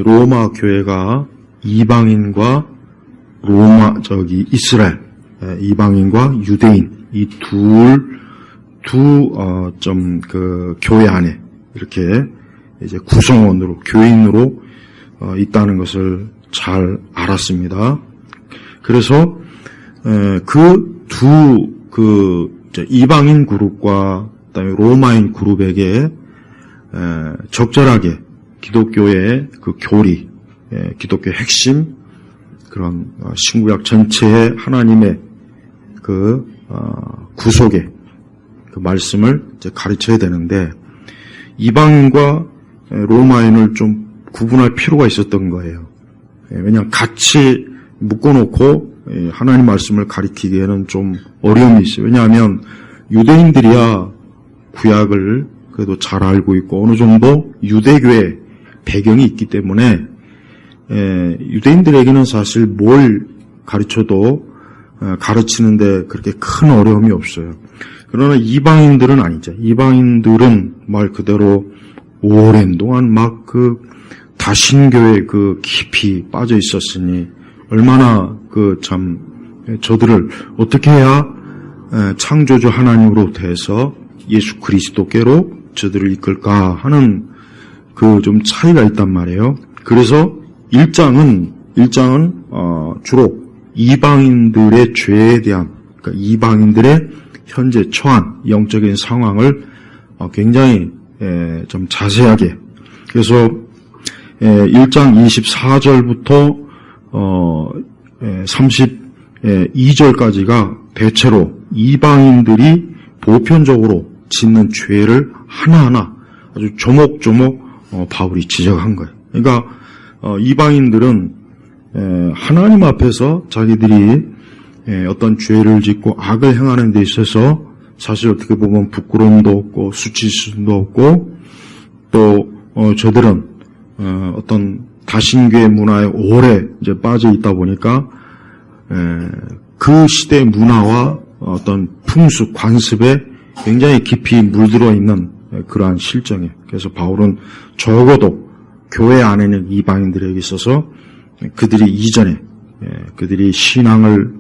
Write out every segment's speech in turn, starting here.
로마 교회가 이방인과 이스라엘, 이방인과 유대인, 이 교회 안에 이렇게 이제 구성원으로, 교인으로 있다는 것을 잘 알았습니다. 그래서 이방인 그룹과 그다음에 로마인 그룹에게 적절하게 기독교의 그 교리, 기독교의 핵심, 그런 신구약 전체의 하나님의 그 구속의 그 말씀을 이제 가르쳐야 되는데, 이방인과 로마인을 좀 구분할 필요가 있었던 거예요. 왜냐하면 같이 묶어놓고 하나님 말씀을 가르치기에는 좀 어려움이 있어요. 왜냐하면 유대인들이야 구약을 그래도 잘 알고 있고 어느 정도 유대교의 배경이 있기 때문에 유대인들에게는 사실 뭘 가르쳐도 가르치는데 그렇게 큰 어려움이 없어요. 그러나 이방인들은 아니죠. 이방인들은 말 그대로 오랜 동안 막 그 다신교에 그 깊이 빠져 있었으니 얼마나 저들을 어떻게 해야 창조주 하나님으로부터 해서 예수 그리스도께로 저들을 이끌까 하는 그 좀 차이가 있단 말이에요. 그래서 1장은 주로 이방인들의 죄에 대한, 그러니까 이방인들의 현재 처한 영적인 상황을 굉장히 좀 자세하게, 그래서 1장 24절부터 32절까지가 대체로 이방인들이 보편적으로 짓는 죄를 하나하나 아주 조목조목 바울이 지적한 거예요. 그러니까 이방인들은 하나님 앞에서 자기들이 어떤 죄를 짓고 악을 행하는 데 있어서 사실 어떻게 보면 부끄러움도 없고 수치심도 없고, 또 저들은 어떤 다신교의 문화에 오래 이제 빠져 있다 보니까 그 시대의 문화와 어떤 풍습, 관습에 굉장히 깊이 물들어 있는 그러한 실정이에요. 그래서 바울은 적어도 교회 안에 있는 이방인들에게 있어서 그들이 그들이 신앙을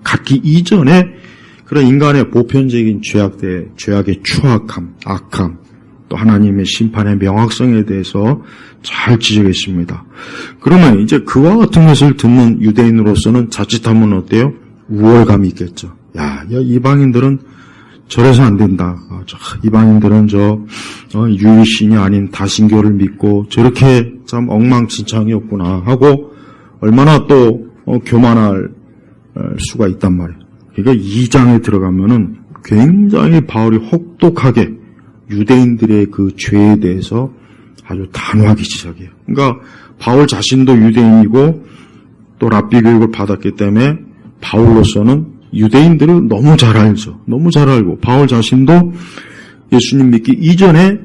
갖기 이전에 그런 인간의 보편적인 죄악의 추악함, 악함, 또 하나님의 심판의 명확성에 대해서 잘 지적했습니다. 그러면 이제 그와 같은 것을 듣는 유대인으로서는 자칫하면 어때요? 우월감이 있겠죠. 야, 이방인들은 저래서 안 된다. 이방인들은 유일신이 아닌 다신교를 믿고 저렇게 참 엉망진창이었구나 하고 얼마나 또 교만할 수가 있단 말이에요. 그러니까 2장에 들어가면은 굉장히 바울이 혹독하게 유대인들의 그 죄에 대해서 아주 단호하게 지적해요. 그러니까 바울 자신도 유대인이고 또 랍비 교육을 받았기 때문에 바울로서는 유대인들을 너무 잘 알죠. 너무 잘 알고 바울 자신도 예수님 믿기 이전에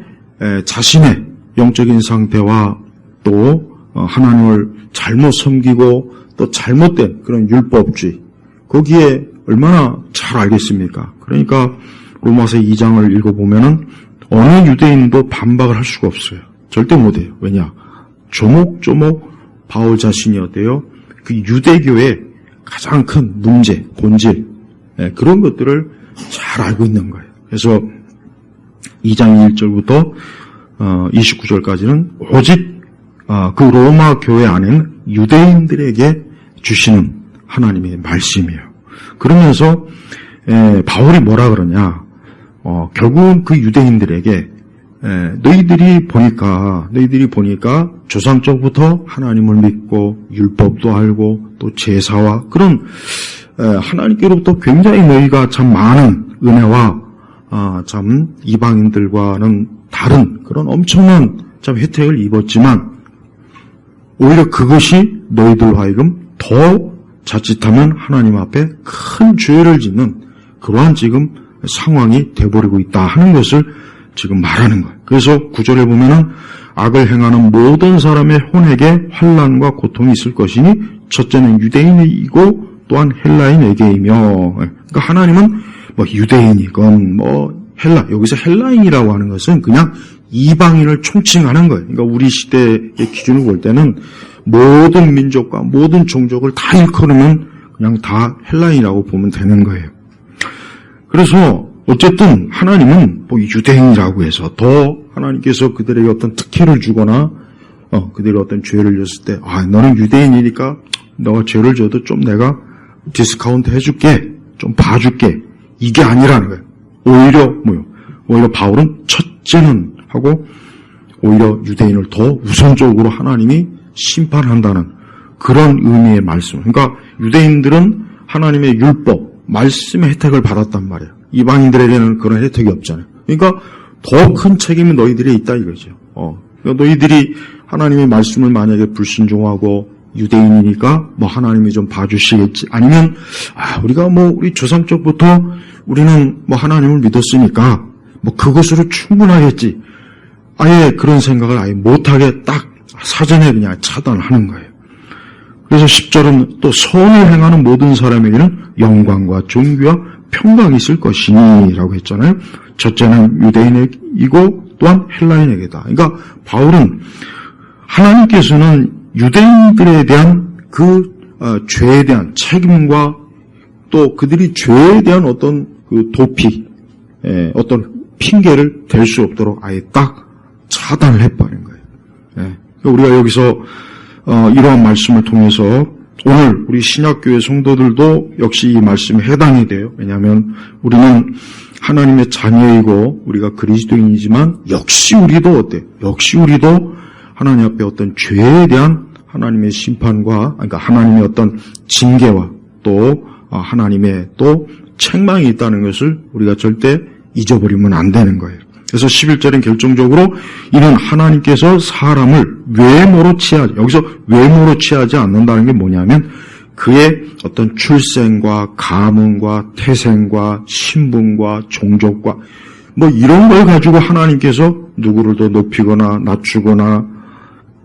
자신의 영적인 상태와 또 하나님을 잘못 섬기고 또 잘못된 그런 율법주의, 거기에 얼마나 잘 알겠습니까? 그러니까 로마서 2장을 읽어보면은 어느 유대인도 반박을 할 수가 없어요. 절대 못해요. 왜냐? 조목조목 바울 자신이 어때요? 그 유대교의 가장 큰 문제, 본질, 그런 것들을 잘 알고 있는 거예요. 그래서 2장 1절부터 29절까지는 오직 그 로마 교회 안에는 유대인들에게 주시는 하나님의 말씀이에요. 그러면서 바울이 뭐라 그러냐? 결국은 그 유대인들에게 너희들이 보니까 조상적부터 하나님을 믿고 율법도 알고 또 제사와 그런 하나님께로부터 굉장히 너희가 참 많은 은혜와 참 이방인들과는 다른 그런 엄청난 참 혜택을 입었지만 오히려 그것이 너희들 하여금 더 자칫하면 하나님 앞에 큰 죄를 짓는 그러한 지금 상황이 돼버리고 있다 하는 것을 지금 말하는 거예요. 그래서 9절에 보면은 악을 행하는 모든 사람의 혼에게 환난과 고통이 있을 것이니 첫째는 유대인이고 또한 헬라인에게이며, 그러니까 하나님은 뭐 유대인이건 뭐 여기서 헬라인이라고 하는 것은 그냥 이방인을 총칭하는 거예요. 그러니까 우리 시대의 기준을 볼 때는 모든 민족과 모든 종족을 다 일컬으면 그냥 다 헬라인이라고 보면 되는 거예요. 그래서 어쨌든 하나님은 뭐 유대인이라고 해서 더 하나님께서 그들에게 어떤 특혜를 주거나 그들이 어떤 죄를 졌을 때 너는 유대인이니까 너가 죄를 져도 좀 내가 디스카운트 해줄게, 좀 봐줄게, 이게 아니라는 거예요. 오히려 바울은 첫째는 하고 오히려 유대인을 더 우선적으로 하나님이 심판한다는 그런 의미의 말씀. 그러니까 유대인들은 하나님의 율법, 말씀의 혜택을 받았단 말이에요. 이방인들에게는 그런 혜택이 없잖아요. 그러니까 더 큰 책임이 너희들이 있다 이거죠. 그러니까 너희들이 하나님의 말씀을 만약에 불순종하고 유대인이니까 뭐 하나님이 좀 봐주시겠지. 아니면 우리가 우리 조상 쪽부터 우리는 뭐 하나님을 믿었으니까 뭐 그것으로 충분하겠지. 아예 그런 생각을 아예 못하게 딱 사전에 그냥 차단하는 거예요. 그래서 10절은 또 선을 행하는 모든 사람에게는 영광과 존귀와 평강이 있을 것이니라고 했잖아요. 첫째는 유대인이고 또한 헬라인에게다. 그러니까 바울은 하나님께서는 유대인들에 대한 그 죄에 대한 책임과 또 그들이 죄에 대한 어떤 그 도피, 어떤 핑계를 댈 수 없도록 아예 딱 차단을 해버린 거예요. 그러니까 우리가 여기서 이러한 말씀을 통해서 오늘 우리 신약교회 성도들도 역시 이 말씀에 해당이 돼요. 왜냐하면 우리는 하나님의 자녀이고 우리가 그리스도인이지만 역시 우리도 어때요? 역시 우리도 하나님 앞에 어떤 죄에 대한 하나님의 심판과 그러니까 하나님의 어떤 징계와 또 하나님의 또 책망이 있다는 것을 우리가 절대 잊어버리면 안 되는 거예요. 그래서 11절은 결정적으로 이는 하나님께서 사람을 외모로 취하지, 여기서 외모로 취하지 않는다는 게 뭐냐면 그의 어떤 출생과 가문과 태생과 신분과 종족과 뭐 이런 걸 가지고 하나님께서 누구를 더 높이거나 낮추거나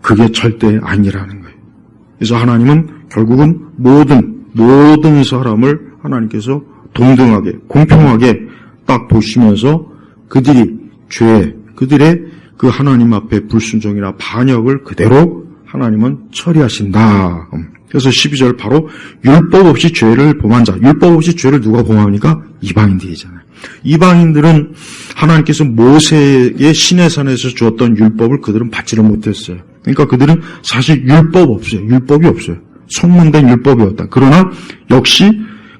그게 절대 아니라는 거예요. 그래서 하나님은 결국은 모든 사람을 하나님께서 동등하게 공평하게 딱 보시면서 그들의 그 하나님 앞에 불순종이나 반역을 그대로 하나님은 처리하신다. 그래서 12절 바로 율법 없이 죄를 범한 자. 율법 없이 죄를 누가 범합니까? 이방인들이잖아요. 이방인들은 하나님께서 모세의 시내산에서 주었던 율법을 그들은 받지를 못했어요. 그러니까 그들은 사실 율법이 없어요. 성문된 율법이 없다. 그러나 역시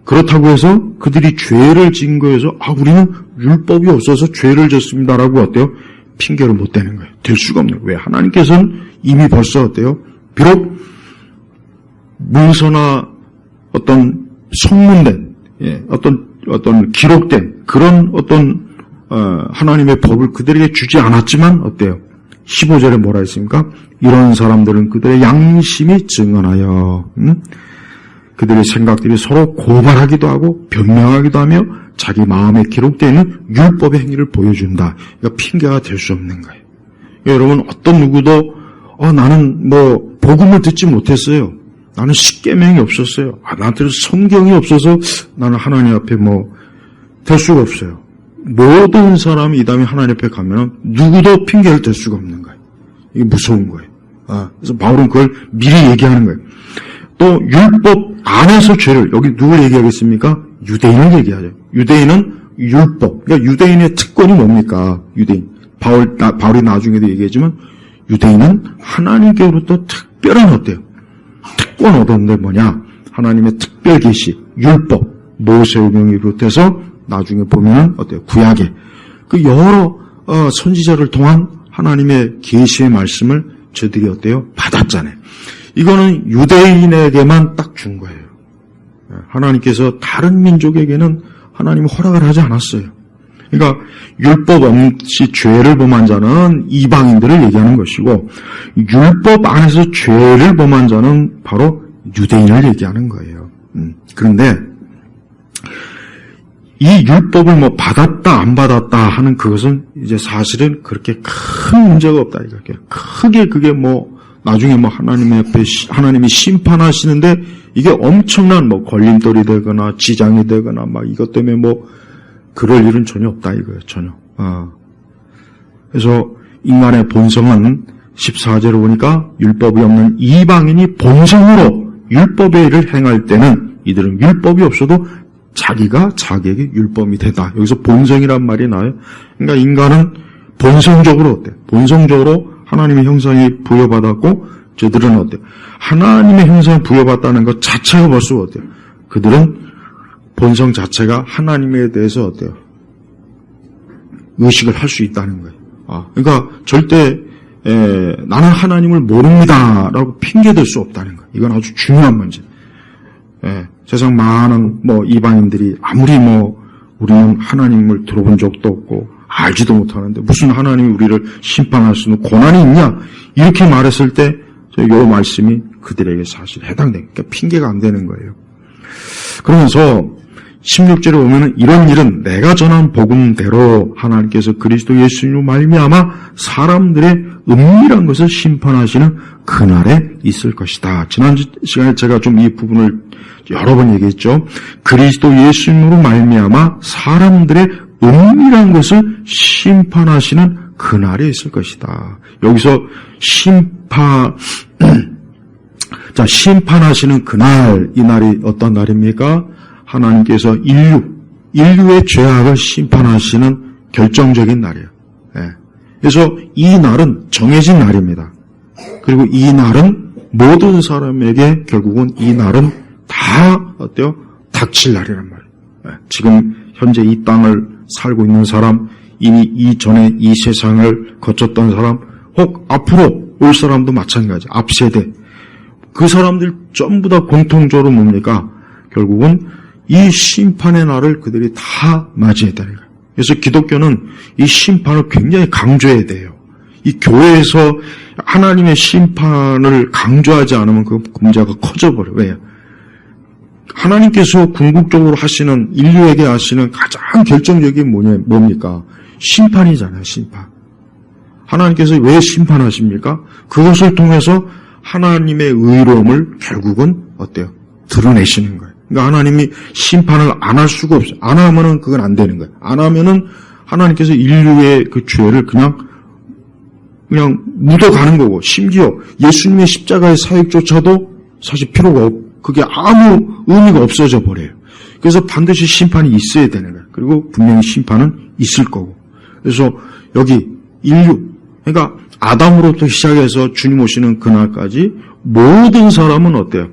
그렇다고 해서 그들이 죄를 지은 거에서 우리는 율법이 없어서 죄를 졌습니다라고 어때요? 핑계를 못 대는 거예요. 될 수가 없는 거예요. 왜? 하나님께서는 이미 벌써 어때요? 비록 문서나 어떤 성문된 어떤 기록된 그런 어떤 하나님의 법을 그들에게 주지 않았지만 어때요? 15절에 뭐라 했습니까? 이런 사람들은 그들의 양심이 증언하여 그들의 생각들이 서로 고발하기도 하고 변명하기도 하며 자기 마음에 기록되어 있는 율법의 행위를 보여준다. 그러니까 핑계가 될 수 없는 거예요. 여러분 어떤 누구도 나는 뭐 복음을 듣지 못했어요. 나는 십계명이 없었어요. 나한테는 성경이 없어서 나는 하나님 앞에 될 수가 없어요. 모든 사람이 이 다음에 하나님 앞에 가면 누구도 핑계를 댈 수가 없는 거예요. 이게 무서운 거예요. 그래서 바울은 그걸 미리 얘기하는 거예요. 또 율법 안에서 죄를 여기 누굴 얘기하겠습니까? 유대인을 얘기하죠. 유대인은 율법. 그러니까 유대인의 특권이 뭡니까? 유대인. 바울이 나중에도 얘기했지만 유대인은 하나님께로부터 특별한 어때요? 특권 얻었는데 뭐냐? 하나님의 특별 계시, 율법, 모세의 명을 비롯해서 나중에 보면 어때요? 구약에 그 여러 선지자를 통한 하나님의 계시의 말씀을 저들이 어때요? 받았잖아요. 이거는 유대인에게만 딱 준 거예요. 하나님께서 다른 민족에게는 하나님이 허락을 하지 않았어요. 그러니까 율법 없이 죄를 범한 자는 이방인들을 얘기하는 것이고 율법 안에서 죄를 범한 자는 바로 유대인을 얘기하는 거예요. 그런데 이 율법을 받았다 안 받았다 하는 그것은 이제 사실은 그렇게 큰 문제가 없다 이렇게 크게 그게 나중에 하나님이 심판하시는데 이게 엄청난 걸림돌이 되거나 지장이 되거나 이것 때문에 그럴 일은 전혀 없다 이거예요. 전혀. 그래서 인간의 본성은 14절에 보니까 율법이 없는 이방인이 본성으로 율법의 일을 행할 때는 이들은 율법이 없어도 자기가 자기에게 율법이 되다. 여기서 본성이란 말이 나와요. 그러니까 인간은 본성적으로 어때요? 본성적으로 하나님의 형상이 부여받았고 저들은 어때요? 하나님의 형상을 부여받았다는 것 자체가 벌써 어때요? 그들은 본성 자체가 하나님에 대해서 어때요? 의식을 할 수 있다는 거예요. 그러니까 절대 나는 하나님을 모릅니다라고 핑계댈 수 없다는 거예요. 이건 아주 중요한 문제. 세상 많은 이방인들이 아무리 우리는 하나님을 들어본 적도 없고 알지도 못하는데 무슨 하나님이 우리를 심판할 수 있는 고난이 있냐 이렇게 말했을 때 이 말씀이 그들에게 사실 해당됩니다. 그러니까 핑계가 안 되는 거예요. 그러면서 16절에 보면은 이런 일은 내가 전한 복음대로 하나님께서 그리스도 예수님으로 말미암아 사람들의 은밀한 것을 심판하시는 그날에 있을 것이다. 지난 시간에 제가 좀 이 부분을 여러 번 얘기했죠. 그리스도 예수님으로 말미암아 사람들의 은밀한 것을 심판하시는 그날에 있을 것이다. 여기서 심판하시는 그날, 이 날이 어떤 날입니까? 하나님께서 인류의 죄악을 심판하시는 결정적인 날이에요. 그래서 이 날은 정해진 날입니다. 그리고 이 날은 모든 사람에게 결국은 이 날은 다 어때요? 닥칠 날이란 말이에요. 지금 현재 이 땅을 살고 있는 사람, 이미 이전에 이 세상을 거쳤던 사람, 혹 앞으로 올 사람도 마찬가지. 앞세대. 그 사람들 전부 다 공통적으로 뭡니까? 결국은 이 심판의 날을 그들이 다 맞이했다는 거예요. 그래서 기독교는 이 심판을 굉장히 강조해야 돼요. 이 교회에서 하나님의 심판을 강조하지 않으면 그 문제가 커져버려요. 왜요? 하나님께서 궁극적으로 하시는, 인류에게 하시는 가장 결정적인 뭡니까? 심판이잖아요, 심판. 하나님께서 왜 심판하십니까? 그것을 통해서 하나님의 의로움을 결국은 어때요? 드러내시는 거예요. 그러니까 하나님이 심판을 안 할 수가 없어요. 안 하면은 그건 안 되는 거예요. 안 하면은 하나님께서 인류의 그 죄를 그냥 묻어가는 거고, 심지어 예수님의 십자가의 사역조차도 사실 필요가 그게 아무 의미가 없어져 버려요. 그래서 반드시 심판이 있어야 되는 거예요. 그리고 분명히 심판은 있을 거고. 그래서 여기 인류, 그러니까 아담으로부터 시작해서 주님 오시는 그날까지 모든 사람은 어때요?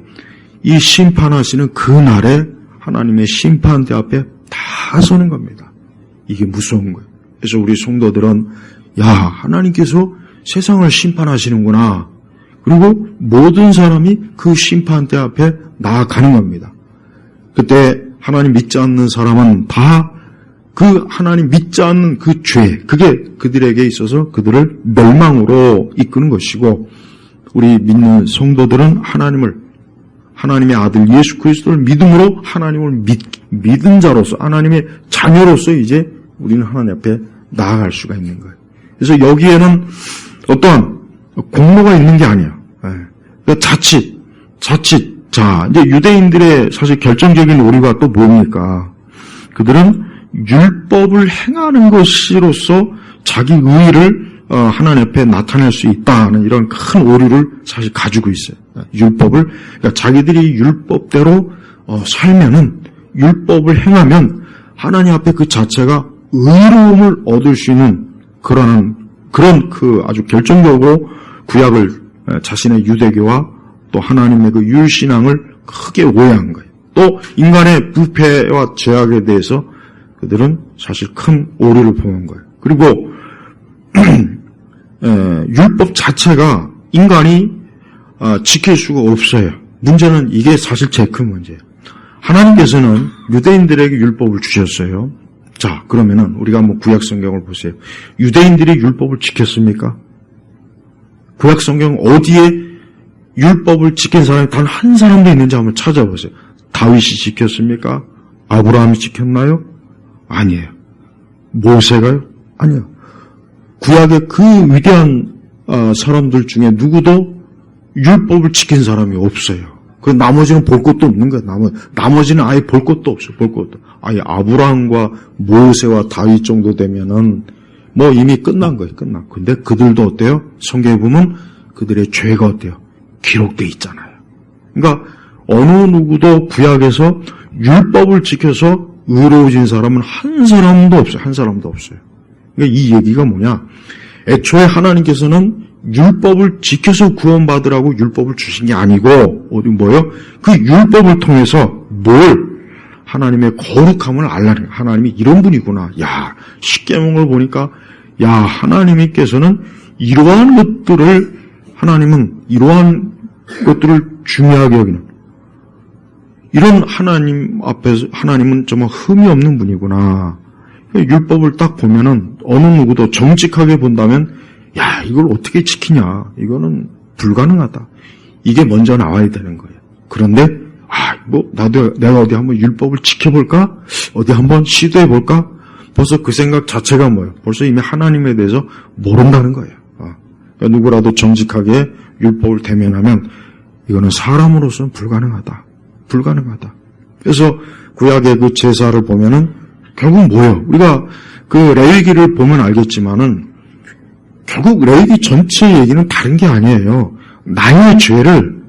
이 심판하시는 그날에 하나님의 심판대 앞에 다 서는 겁니다. 이게 무서운 거예요. 그래서 우리 성도들은 하나님께서 세상을 심판하시는구나. 그리고 모든 사람이 그 심판대 앞에 나아가는 겁니다. 그때 하나님 믿지 않는 사람은 다 그 하나님 믿지 않는 그 죄, 그게 그들에게 있어서 그들을 멸망으로 이끄는 것이고, 우리 믿는 성도들은 하나님의 아들 예수 그리스도를 믿음으로 하나님을 믿은 자로서, 하나님의 자녀로서 이제 우리는 하나님 앞에 나아갈 수가 있는 거예요. 그래서 여기에는 어떠한 공로가 있는 게 아니에요. 자칫. 자, 이제 유대인들의 사실 결정적인 오류가 또 뭡니까? 그들은 율법을 행하는 것으로서 자기 의의를 하나님 앞에 나타낼 수 있다는 이런 큰 오류를 사실 가지고 있어요. 그러니까 자기들이 율법대로 살면은, 율법을 행하면 하나님 앞에 그 자체가 의로움을 얻을 수 있는 그런 아주 결정적으로 구약을, 자신의 유대교와 또 하나님의 그 율신앙을 크게 오해한 거예요. 또 인간의 부패와 죄악에 대해서 그들은 사실 큰 오류를 보는 거예요. 그리고 율법 자체가 인간이 지킬 수가 없어요. 문제는 이게 사실 제일 큰 문제예요. 하나님께서는 유대인들에게 율법을 주셨어요. 자, 그러면은 우리가 한번 구약 성경을 보세요. 유대인들이 율법을 지켰습니까? 구약 성경 어디에 율법을 지킨 사람이 단 한 사람도 있는지 한번 찾아보세요. 다윗이 지켰습니까? 아브라함이 지켰나요? 아니에요. 모세가요? 아니에요. 구약의 그 위대한 사람들 중에 누구도 율법을 지킨 사람이 없어요. 그 나머지는 볼 것도 없는 거예요. 나머지는 아예 볼 것도 없어요. 볼 것도. 아예 아브라함과 모세와 다윗 정도 되면은 뭐 이미 끝난 거예요. 끝났고. 근데 그들도 어때요? 성경에 보면 그들의 죄가 어때요? 기록돼 있잖아요. 그러니까 어느 누구도 구약에서 율법을 지켜서 의로워진 사람은 한 사람도 없어요. 한 사람도 없어요. 그러니까 이 얘기가 뭐냐? 애초에 하나님께서는 율법을 지켜서 구원받으라고 율법을 주신 게 아니고 어디 뭐요? 그 율법을 통해서 뭘? 하나님의 거룩함을 알라는 하나님이 이런 분이구나. 야, 십계명을 보니까 야, 하나님께서는 이러한 것들을 하나님은 이러한 것들을 중요하게 여기는 이런 하나님 앞에서 하나님은 정말 흠이 없는 분이구나. 율법을 딱 보면은 어느 누구도 정직하게 본다면 야, 이걸 어떻게 지키냐. 이거는 불가능하다. 이게 먼저 나와야 되는 거예요. 그런데 나도 내가 어디 한번 율법을 지켜볼까? 어디 한번 시도해볼까? 벌써 그 생각 자체가 뭐예요? 벌써 이미 하나님에 대해서 모른다는 거예요. 그러니까 누구라도 정직하게 율법을 대면하면 이거는 사람으로서는 불가능하다. 그래서 구약의 그 제사를 보면은 결국 뭐예요? 우리가 그 레위기를 보면 알겠지만은 결국 레위기 전체 얘기는 다른 게 아니에요. 나의 죄를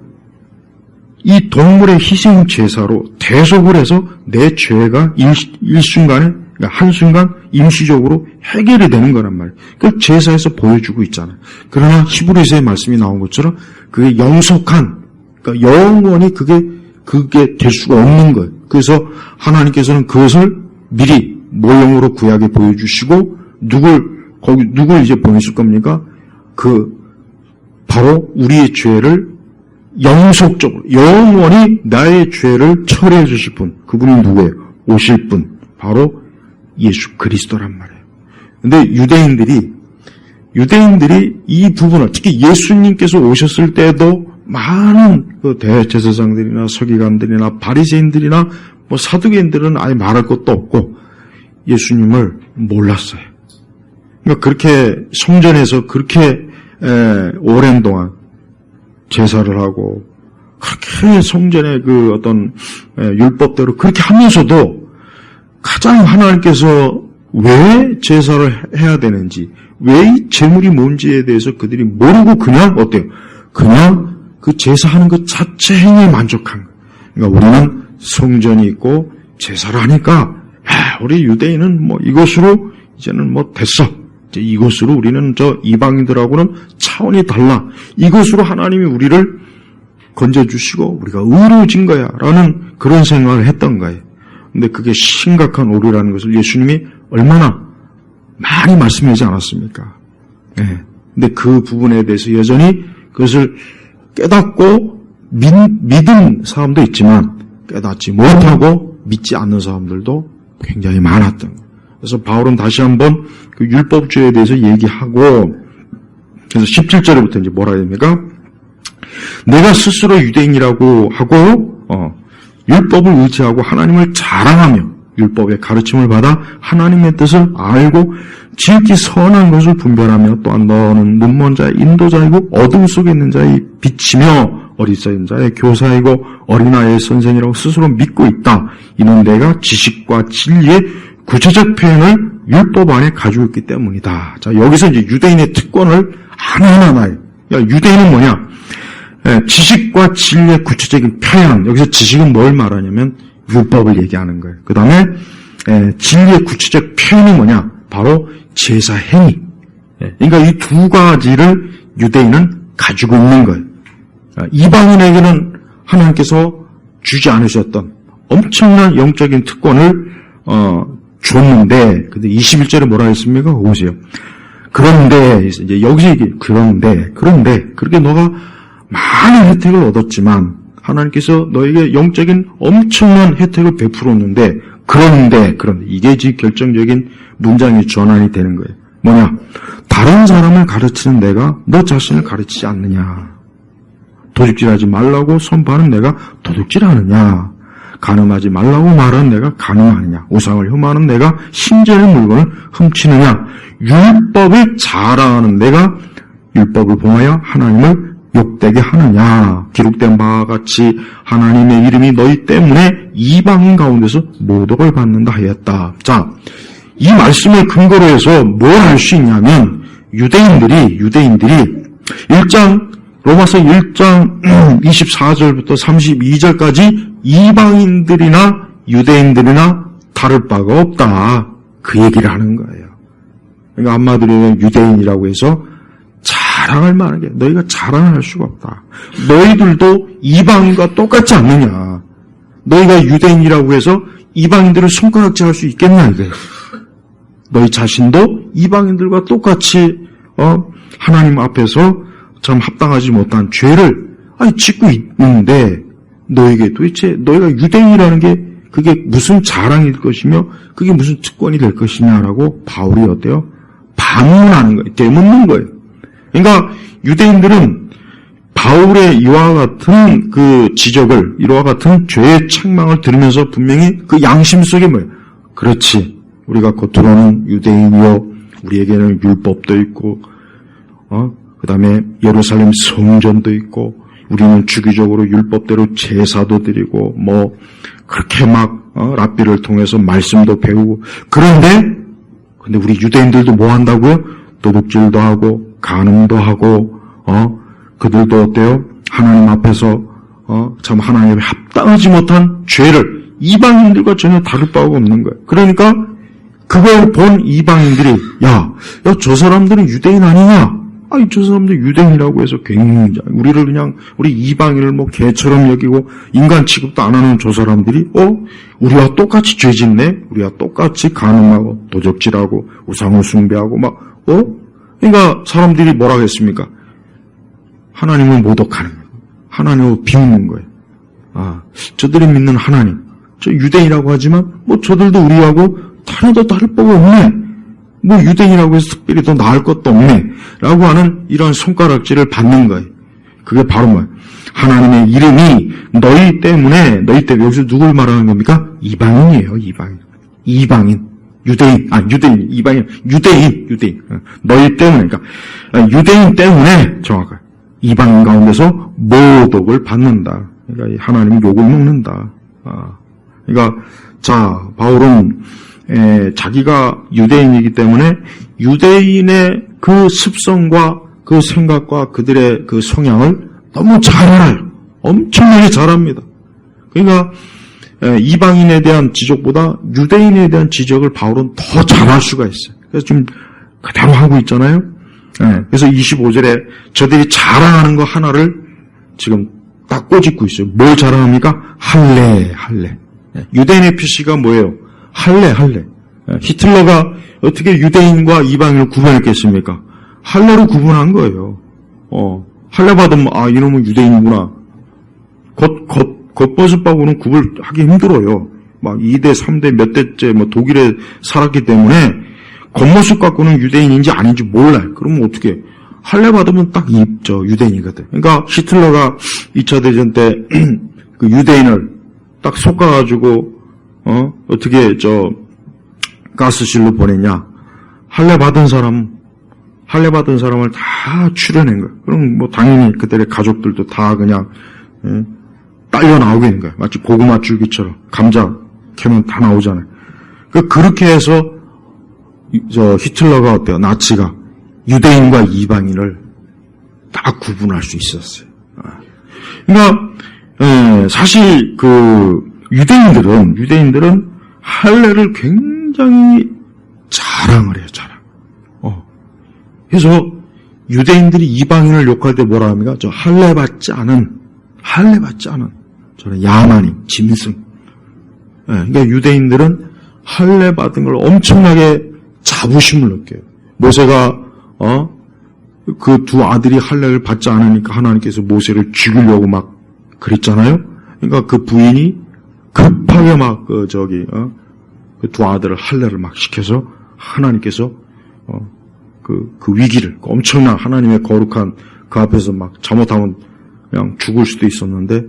이 동물의 희생 제사로 대속을 해서 내 죄가 일순간에, 그러니까 한순간 임시적으로 해결이 되는 거란 말이에요. 그걸 제사에서 보여주고 있잖아요. 그러나 히브리서의 말씀이 나온 것처럼 그게 영속한, 그러니까 영원히 그게 될 수가 없는 거예요. 그래서 하나님께서는 그것을 미리 모형으로 구약에 보여주시고 누굴 이제 보내실 겁니까? 바로 우리의 죄를 영속적으로 영원히 나의 죄를 처리해 주실 분, 그분이 누구예요? 오실 분, 바로 예수 그리스도란 말이에요. 근데 유대인들이 이 부분을, 특히 예수님께서 오셨을 때도 많은 그 대제사장들이나 서기관들이나 바리새인들이나 뭐 사두개인들은 아예 말할 것도 없고 예수님을 몰랐어요. 그러니까 그렇게 성전에서 그렇게 오랜 동안 제사를 하고 그렇게 성전의 그 어떤 율법대로 그렇게 하면서도 가장 하나님께서 왜 제사를 해야 되는지, 왜 이 제물이 뭔지에 대해서 그들이 모르고 그냥 어때요? 그냥 그 제사하는 것 자체 행위에 만족한 거예요. 그러니까 우리는 성전이 있고 제사를 하니까 우리 유대인은 뭐 이것으로 이제는 뭐 됐어. 이제 이것으로 우리는 저 이방인들하고는 차원이 달라. 이것으로 하나님이 우리를 건져주시고 우리가 의로워진 거야 라는 그런 생각을 했던 거예요. 근데 그게 심각한 오류라는 것을 예수님이 얼마나 많이 말씀하지 않았습니까? 근데 그 부분에 대해서 여전히 그것을 깨닫고 믿은 사람도 있지만 깨닫지 못하고 믿지 않는 사람들도 굉장히 많았던 거예요. 그래서 바울은 다시 한번 그 율법주의에 대해서 얘기하고, 그래서 17절부터 이제 뭐라 해야 됩니까? 내가 스스로 유대인이라고 하고 율법을 의지하고 하나님을 자랑하며 율법의 가르침을 받아 하나님의 뜻을 알고 지극히 선한 것을 분별하며, 또한 너는 눈먼 자의 인도자이고 어둠 속에 있는 자의 빛이며 어리석은 자의 교사이고 어린아이의 선생이라고 스스로 믿고 있다. 이는 내가 지식과 진리의 구체적 표현을 율법 안에 가지고 있기 때문이다. 자, 여기서 이제 유대인의 특권을 하나하나 나요. 유대인은 뭐냐? 지식과 진리의 구체적인 표현. 여기서 지식은 뭘 말하냐면 율법을 얘기하는 거예요. 그 다음에 진리의 구체적 표현이 뭐냐? 바로 제사 행위. 그러니까 이 두 가지를 유대인은 가지고 있는 거예요. 이방인에게는 하나님께서 주지 않으셨던 엄청난 영적인 특권을 줬는데, 근데 21절에 뭐라 했습니까? 보세요. 그런데 이제 여기서 그런데 그렇게 너가 많은 혜택을 얻었지만 하나님께서 너에게 영적인 엄청난 혜택을 베풀었는데, 그런데 이게 지금 결정적인 문장의 전환이 되는 거예요. 뭐냐? 다른 사람을 가르치는 내가 너 자신을 가르치지 않느냐? 도둑질하지 말라고 선포하는 내가 도둑질하느냐? 간음하지 말라고 말하는 내가 간음하느냐? 우상을 혐오하는 내가 신전의 물건을 훔치느냐? 율법을 자랑하는 내가 율법을 범하여 하나님을 욕되게 하느냐? 기록된 바와 같이 하나님의 이름이 너희 때문에 이방인 가운데서 모독을 받는다 하였다. 자, 이 말씀을 근거로 해서 뭘 할 수 있냐면 유대인들이 로마서 1장 24절부터 32절까지 이방인들이나 유대인들이나 다를 바가 없다. 그 얘기를 하는 거예요. 그러니까 한마디로 유대인이라고 해서 자랑할 만한 게 너희가 자랑할 수가 없다. 너희들도 이방인과 똑같지 않느냐. 너희가 유대인이라고 해서 이방인들을 손가락질할 수 있겠냐 이거예요. 너희 자신도 이방인들과 똑같이 하나님 앞에서 참 합당하지 못한 죄를 짓고 있는데 너에게 도대체 너희가 유대인이라는 게 그게 무슨 자랑일 것이며 그게 무슨 특권이 될 것이냐라고 바울이 어때요? 반문하는 거예요. 되묻는 거예요. 그러니까 유대인들은 바울의 이와 같은 그 지적을, 이와 같은 죄의 책망을 들으면서 분명히 그 양심 속에 뭐예요? 그렇지. 우리가 겉으로는 유대인이요. 우리에게는 율법도 있고, 그 다음에 예루살렘 성전도 있고, 우리는 주기적으로 율법대로 제사도 드리고, 그렇게 랍비를 통해서 말씀도 배우고, 근데 우리 유대인들도 뭐 한다고요? 도둑질도 하고, 간음도 하고, 그들도 어때요? 하나님 앞에서, 참 하나님에 합당하지 못한 죄를 이방인들과 전혀 다를 바가 없는 거예요. 그러니까, 그걸 본 이방인들이, 저 사람들은 유대인 아니냐? 저 사람들 유대인이라고 해서 굉장히, 우리 이방인을 개처럼 여기고, 인간 취급도 안 하는 저 사람들이, 우리와 똑같이 죄 짓네? 우리와 똑같이 간음하고, 도적질하고, 우상을 숭배하고, 그러니까 사람들이 뭐라고 했습니까? 하나님을 모독하는 거예요. 하나님을 비웃는 거예요. 저들이 믿는 하나님. 저 유대인이라고 하지만, 저들도 우리하고 하나도 다를 바가 없네. 유대인이라고 해서 특별히 더 나을 것도 없네. 라고 하는 이런 손가락질을 받는 거예요. 그게 바로 뭐예요? 하나님의 이름이 너희 때문에, 여기서 누굴 말하는 겁니까? 이방인이에요, 이방인. 유대인. 너희 때문에, 그러니까, 유대인 때문에, 정확하게, 이방인 가운데서 모독을 받는다. 그러니까 하나님 욕을 먹는다. 그러니까, 바울은, 자기가 유대인이기 때문에 유대인의 그 습성과 그 생각과 그들의 그 성향을 너무 잘 알아요. 엄청나게 잘 압니다. 그러니까 이방인에 대한 지적보다 유대인에 대한 지적을 바울은 더 잘할 수가 있어요. 그래서 지금 그대로 하고 있잖아요. 그래서 25절에 저들이 자랑하는 거 하나를 지금 딱 꼬집고 있어요. 뭘 자랑합니까? 할례. 유대인의 표시가 뭐예요? 할례. 히틀러가 어떻게 유대인과 이방인을 구분했겠습니까? 할례로 구분한 거예요. 할례 받으면 이놈은 유대인이구나. 겉버섯하고는 구분하기 힘들어요. 2대, 3대 몇 대째 독일에 살았기 때문에 겉모습 갖고는 유대인인지 아닌지 몰라요. 그러면 어떻게? 할례 받으면 딱 유대인이거든. 그러니까 히틀러가 2차 대전 때 그 유대인을 딱 솎아가지고 어떻게 가스실로 보냈냐? 할례 받은 사람을 다 추려낸 거예요. 그럼 당연히 그들의 가족들도 다 그냥 딸려 나오게 된 거예요. 마치 고구마 줄기처럼 감자 캐면 다 나오잖아요. 그렇게 해서 히틀러가 어때요? 나치가 유대인과 이방인을 다 구분할 수 있었어요. 그러니까 사실 유대인들은 할례를 굉장히 자랑을 해요, 자랑. 그래서 유대인들이 이방인을 욕할 때 뭐라 합니까? 할례 받지 않은 저는 야만인, 짐승. 그러니까 유대인들은 할례 받은 걸 엄청나게 자부심을 느껴요. 모세가 그 두 아들이 할례를 받지 않으니까 하나님께서 모세를 죽이려고 막 그랬잖아요. 그러니까 그 부인이 급하게 그 두 아들을 할례를 막 시켜서 하나님께서 그 위기를, 엄청난 하나님의 거룩한 그 앞에서 막 잘못하면 그냥 죽을 수도 있었는데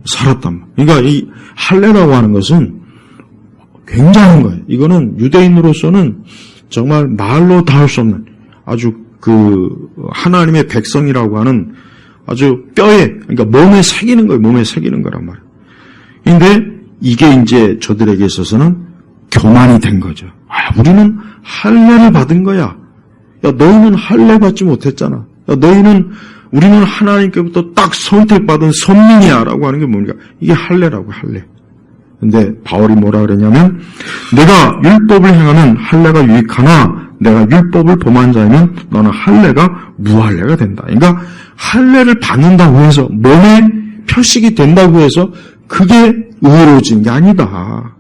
살았단 말이에요. 그러니까 이 할례라고 하는 것은 굉장한 거예요. 이거는 유대인으로서는 정말 말로 다 할 수 없는 아주 하나님의 백성이라고 하는 아주 그러니까 몸에 새기는 거예요. 몸에 새기는 거란 말이에요. 근데 이게 이제 저들에게 있어서는 교만이 된 거죠. 우리는 할례를 받은 거야. 야, 너희는 할례 받지 못했잖아. 야, 우리는 하나님께부터 딱 선택받은 선민이야. 라고 하는 게 뭡니까? 이게 할례라고, 할례. 근데 바울이 뭐라 그랬냐면, 내가 율법을 행하면 할례가 유익하나, 내가 율법을 범한 자이면 너는 할례가 무할례가 된다. 그러니까 할례를 받는다고 해서, 몸에 표식이 된다고 해서 그게 의로워진 게 아니다.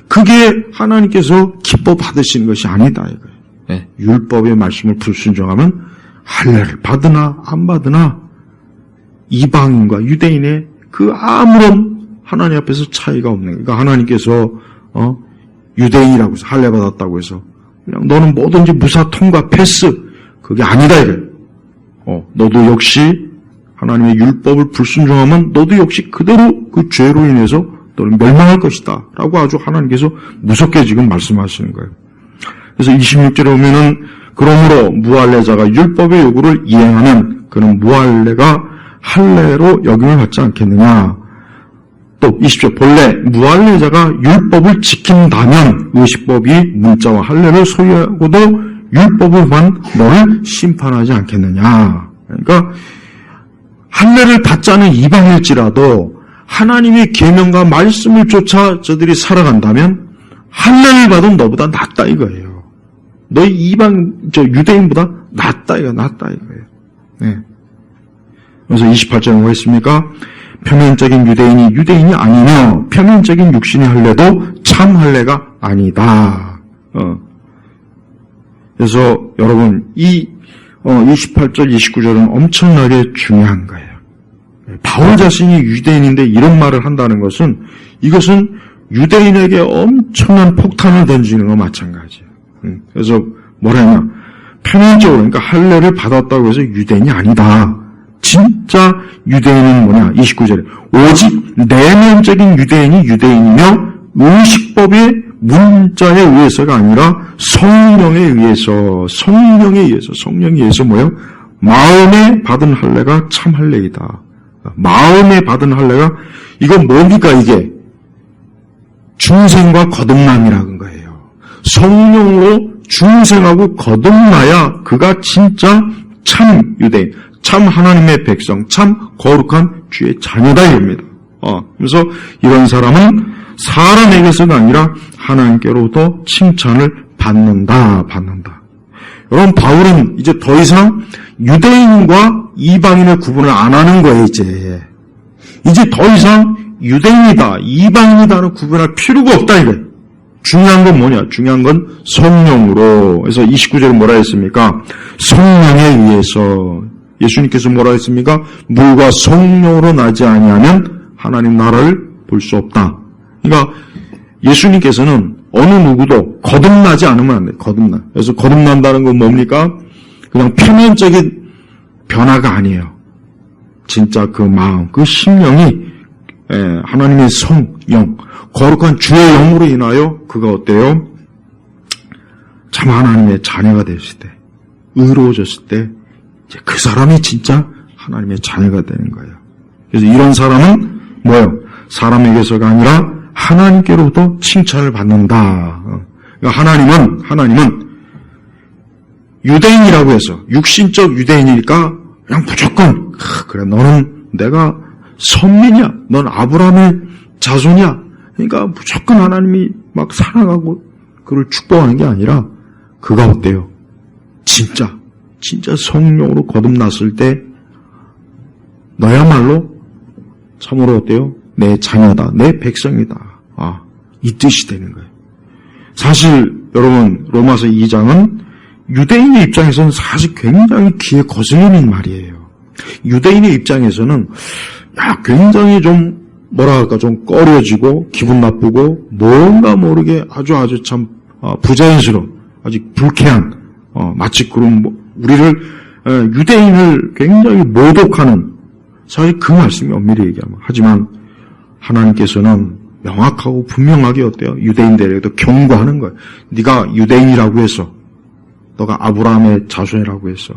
그게 하나님께서 기뻐 받으시는 것이 아니다 이거예요. 네. 율법의 말씀을 불순종하면 할례를 받으나 안 받으나 이방인과 유대인의 그 아무런 하나님 앞에서 차이가 없는 거예요. 그러니까 하나님께서 유대인이라고 해서 할례 받았다고 해서 그냥 너는 뭐든지 무사 통과 패스 그게 아니다 이거예요. 너도 역시 하나님의 율법을 불순종하면 너도 역시 그대로 그 죄로 인해서 너는 멸망할 것이다 라고 아주 하나님께서 무섭게 지금 말씀하시는 거예요. 그래서 26절에 보면은 그러므로 무할례자가 율법의 요구를 이행하면 그는 무할례가 할례로 여김을 받지 않겠느냐. 또 20절 본래 무할례자가 율법을 지킨다면 의식법이 문자와 할례를 소유하고도 율법을만 너를 심판하지 않겠느냐. 그러니까 할례를 받지 않은 이방일지라도 하나님의 계명과 말씀을 쫓아 저들이 살아간다면 할례를 받은 너보다 낫다 이거예요. 너희 유대인보다 낫다 이거예요. 네. 그래서 28절에 뭐가 있습니까? 표면적인 유대인이 아니며 표면적인 육신의 할례도 참 할례가 아니다. 그래서 여러분 이 28절 29절은 엄청나게 중요한 거예요. 바울 자신이 유대인인데 이런 말을 한다는 것은 이것은 유대인에게 엄청난 폭탄을 던지는 것과 마찬가지예요. 그래서 뭐라냐 표면적으로 그러니까 할례를 받았다고 해서 유대인이 아니다. 진짜 유대인은 뭐냐 29절에 오직 내면적인 유대인이 유대인이며 의식법의 문자에 의해서가 아니라 성령에 의해서 뭐예요? 마음에 받은 할례가 참 할례이다. 마음에 받은 할례가 이건 뭡니까 이게? 중생과 거듭남이라는 거예요. 성령으로 중생하고 거듭나야 그가 진짜 참 유대인, 참 하나님의 백성, 참 거룩한 주의 자녀다 이겁니다. 그래서 이런 사람은 사람에게서가 아니라 하나님께로부터 칭찬을 받는다. 여러분 바울은 이제 더 이상 유대인과 이방인의 구분을 안 하는 거예요. 이제 더 이상 유대인이다, 이방인이다는 구분할 필요가 없다 이거예요. 중요한 건 뭐냐? 중요한 건 성령으로. 그래서 29절에 뭐라 했습니까? 성령에 의해서. 예수님께서 뭐라 했습니까? 물과 성령으로 나지 아니하면 하나님 나라를 볼 수 없다. 그러니까 예수님께서는 어느 누구도 거듭나지 않으면 안 돼요. 그래서 거듭난다는 건 뭡니까? 그냥 표면적인 변화가 아니에요. 진짜 그 마음, 그 심령이 하나님의 성령, 거룩한 주의 영으로 인하여 그가 어때요? 참 하나님의 자녀가 됐을 때, 의로워졌을 때 이제 그 사람이 진짜 하나님의 자녀가 되는 거예요. 그래서 이런 사람은 뭐예요? 사람에게서가 아니라 하나님께로부터 칭찬을 받는다. 그러니까 하나님은 유대인이라고 해서 육신적 유대인이니까 그냥 무조건 그래 너는 내가 선민이야. 넌 아브라함의 자손이야. 그러니까 무조건 하나님이 막 사랑하고 그를 축복하는 게 아니라 그가 어때요? 진짜 성령으로 거듭났을 때 너야말로 참으로 어때요? 내 자녀다. 내 백성이다. 이 뜻이 되는 거예요. 사실 여러분 로마서 2장은 유대인의 입장에서는 사실 굉장히 귀에 거슬리는 말이에요. 유대인의 입장에서는 굉장히 좀 좀 꺼려지고 기분 나쁘고 뭔가 모르게 아주 참 부자연스러운 아직 불쾌한 마치 그런 우리를 유대인을 굉장히 모독하는 사실 그 말씀이 엄밀히 얘기하면 하지만 하나님께서는 명확하고 분명하게 어때요? 유대인들에게도 경고하는 거예요. 네가 유대인이라고 해서 너가 아브라함의 자손이라고 해서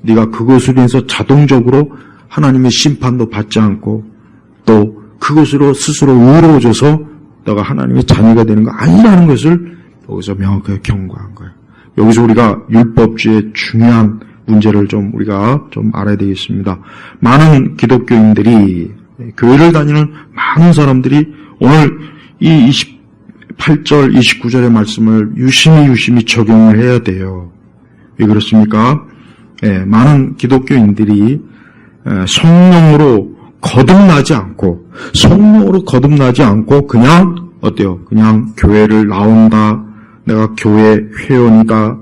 네가 그것으로 인해서 자동적으로 하나님의 심판도 받지 않고 또 그것으로 스스로 의로워져서 너가 하나님의 자녀가 되는 거 아니라는 것을 여기서 명확하게 경고한 거예요. 여기서 우리가 율법주의의 중요한 문제를 우리가 알아야 되겠습니다. 많은 기독교인들이, 교회를 다니는 많은 사람들이 오늘 이 28절, 29절의 말씀을 유심히 적용을 해야 돼요. 왜 그렇습니까? 많은 기독교인들이 성령으로 거듭나지 않고 그냥 어때요? 그냥 교회를 나온다. 내가 교회 회원이다.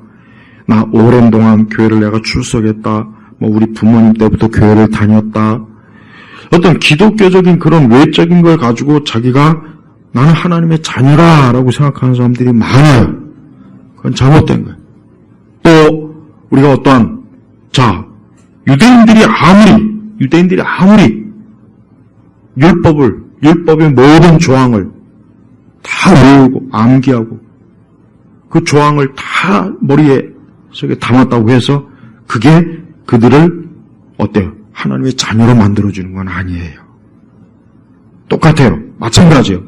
나 오랜 동안 교회를 내가 출석했다. 우리 부모님 때부터 교회를 다녔다. 어떤 기독교적인 그런 외적인 걸 가지고 자기가 나는 하나님의 자녀라라고 생각하는 사람들이 많아요. 그건 잘못된 거예요. 또 우리가 어떠한 유대인들이 아무리 율법의 모든 조항을 다 외우고 암기하고 그 조항을 다 머리에 속에 담았다고 해서 그게 그들을 어때요? 하나님의 자녀로 만들어주는 건 아니에요. 똑같아요. 마찬가지예요.